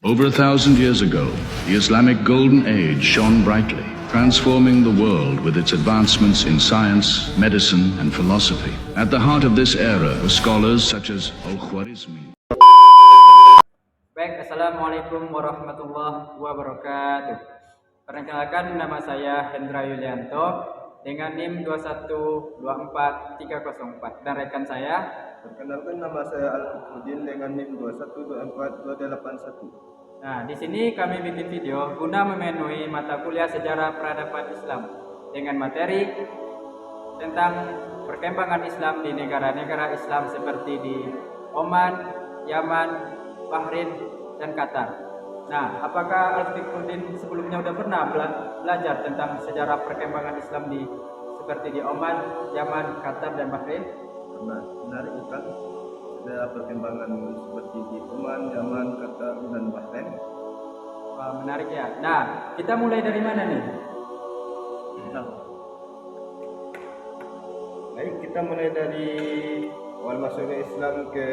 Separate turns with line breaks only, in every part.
Over 1,000 years ago, the Islamic Golden Age shone brightly, transforming the world with its advancements in science, medicine, and philosophy. At the heart of this era were scholars such as Al-Khwarizmi.
Baik, Assalamualaikum warahmatullahi wabarakatuh. Perkenalkan, nama saya Hendra Yulianto dengan NIM 2124304 dan rekan saya.
Perkenalkan, nama saya Al-Fudin dengan NIM 2124281.
Nah, di sini kami bikin video guna memenuhi mata kuliah sejarah peradaban Islam dengan materi tentang perkembangan Islam di negara-negara Islam seperti di Oman, Yaman, Bahrain, dan Qatar. Nah, apakah Al-Fikruddin sebelumnya sudah pernah belajar tentang sejarah perkembangan Islam seperti di Oman, Yaman, Qatar, dan Bahrain?
Menarik bukan? Ada perkembangan seperti di Oman, Yaman, Qatar, dan Bahrain.
Wah, menarik ya. Nah, kita mulai dari mana nih?
Baik, kita mulai dari awal masuknya Islam ke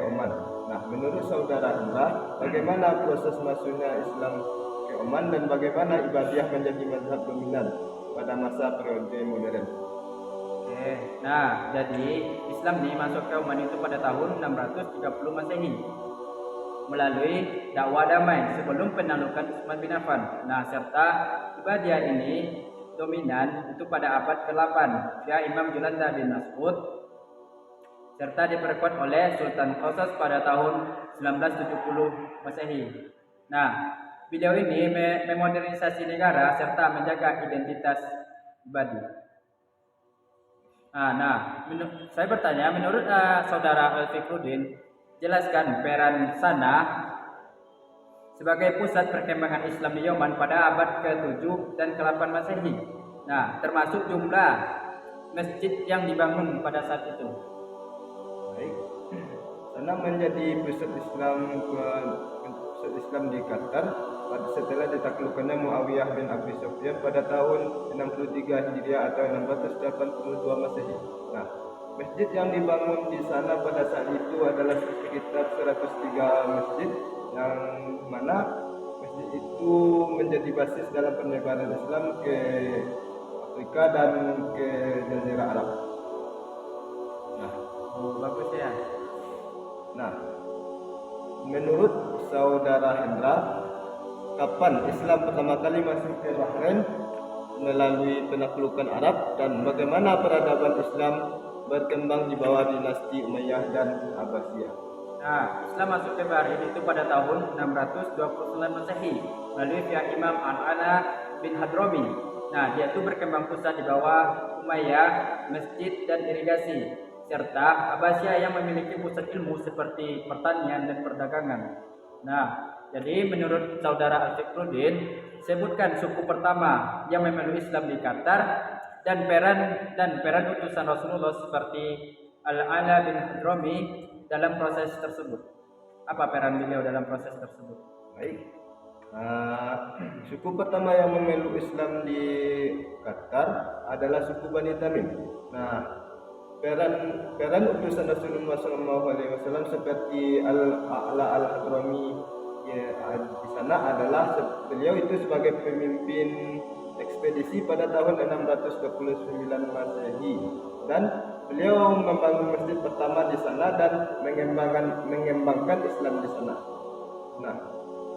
Oman. Nah, menurut saudara Hendra, bagaimana proses masuknya Islam ke Oman dan bagaimana Ibadiyah menjadi mazhab dominan pada masa periode modern?
Nah, jadi Islam ini masuk ke Oman itu pada tahun 630 Masehi melalui dakwah damai sebelum penaklukan Utsman bin Affan. Nah, serta Ibadiyah ini dominan itu pada abad ke-8 via Imam Julanda bin Mas'ud serta diperkuat oleh Sultan Qausas pada tahun 1970 Masehi. Nah, beliau ini memodernisasi negara serta menjaga identitas Ibadi. Saya bertanya, menurut saudara Al-Fikruddin, jelaskan peran sana sebagai pusat perkembangan Islam di Yaman pada abad ke-7 dan ke-8 Masehi. Nah, termasuk jumlah masjid yang dibangun pada saat itu.
Baik, sana menjadi pusat Islam di Qatar setelah ditaklukkannya Muawiyah bin Abi Sufyan pada tahun 63 Hijriah atau 682 Masehi. Nah, masjid yang dibangun di sana pada saat itu adalah sekitar 103 masjid, yang mana masjid itu menjadi basis dalam penyebaran Islam ke Afrika dan ke Jazirah Arab.
Bagus ya.
Nah, menurut saudara Hendra, kapan Islam pertama kali masuk ke Bahrain melalui penaklukan Arab dan bagaimana peradaban Islam berkembang di bawah dinasti Umayyah dan Abbasiyah?
Nah, Islam masuk ke Bahrain itu pada tahun 629 Masehi melalui via Imam Al-Ala bin Hadrami. Nah, dia itu berkembang pusat di bawah Umayyah, masjid dan irigasi serta Abbasiyah yang memiliki pusat ilmu seperti pertanian dan perdagangan. Nah, jadi menurut saudara Al-Fikruddin, sebutkan suku pertama yang memeluk Islam di Qatar dan peran utusan Rasulullah seperti Al-Ala bin Hadrami dalam proses tersebut. Apa peran beliau dalam proses tersebut?
Baik, suku pertama yang memeluk Islam di Qatar adalah suku Bani Tamim. Nah, peran utusan Rasulullah SAW seperti Al-A'la Al-Hadrami di sana adalah beliau itu sebagai pemimpin ekspedisi pada tahun 629 Masehi dan beliau membangun masjid pertama di sana dan mengembangkan Islam di sana. Nah,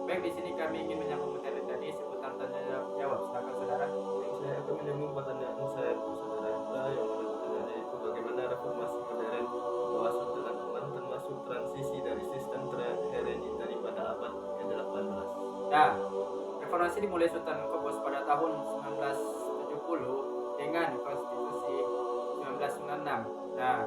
baik, di sini kami ingin menyambung materi tadi seputar tanya jawab. Silakan saudara.
saya akan menyambung pertanyaan saya ke saudara Hendra, yang mana pertanyaannya itu bagaimana reformasi modern bawah Sultan Oman termasuk transisi dari sistem hereditari pada abad ke-18.
Nah, reformasi dimulai Sultan Qaboos pada tahun 1970 dengan Konstitusi 1996. Nah,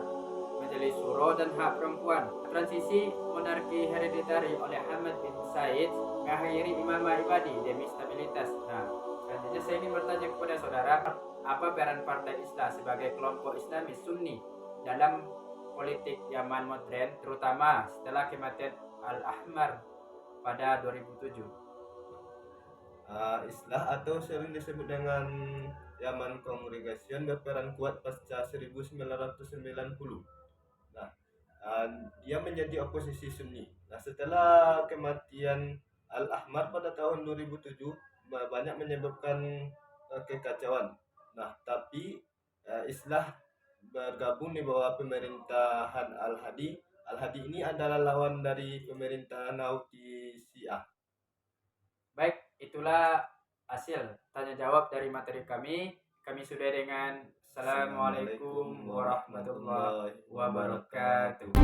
Majelis Syuro dan Hak Perempuan. Transisi monarki hereditari oleh Ahmad bin Said mengakhiri Imamah Ibadi demi stabilitas. Nah, selanjutnya saya ingin bertanya kepada saudara, apa peran Partai Islah sebagai kelompok Islamis Sunni dalam politik Yaman modern, terutama setelah kematian Al-Ahmar pada 2007?
Islah atau sering disebut dengan Yaman Congregation berperan kuat pasca 1990. Nah, dia menjadi oposisi Sunni. Nah, setelah kematian Al-Ahmar pada tahun 2007 banyak menyebabkan kekacauan. Nah, tapi Islah bergabung di bawah pemerintahan Al-Hadi. Al-Hadi ini adalah lawan dari pemerintahan Houthi Syiah.
Baik, itulah hasil tanya jawab dari materi kami. Kami sudah dengan Assalamualaikum warahmatullahi wabarakatuh.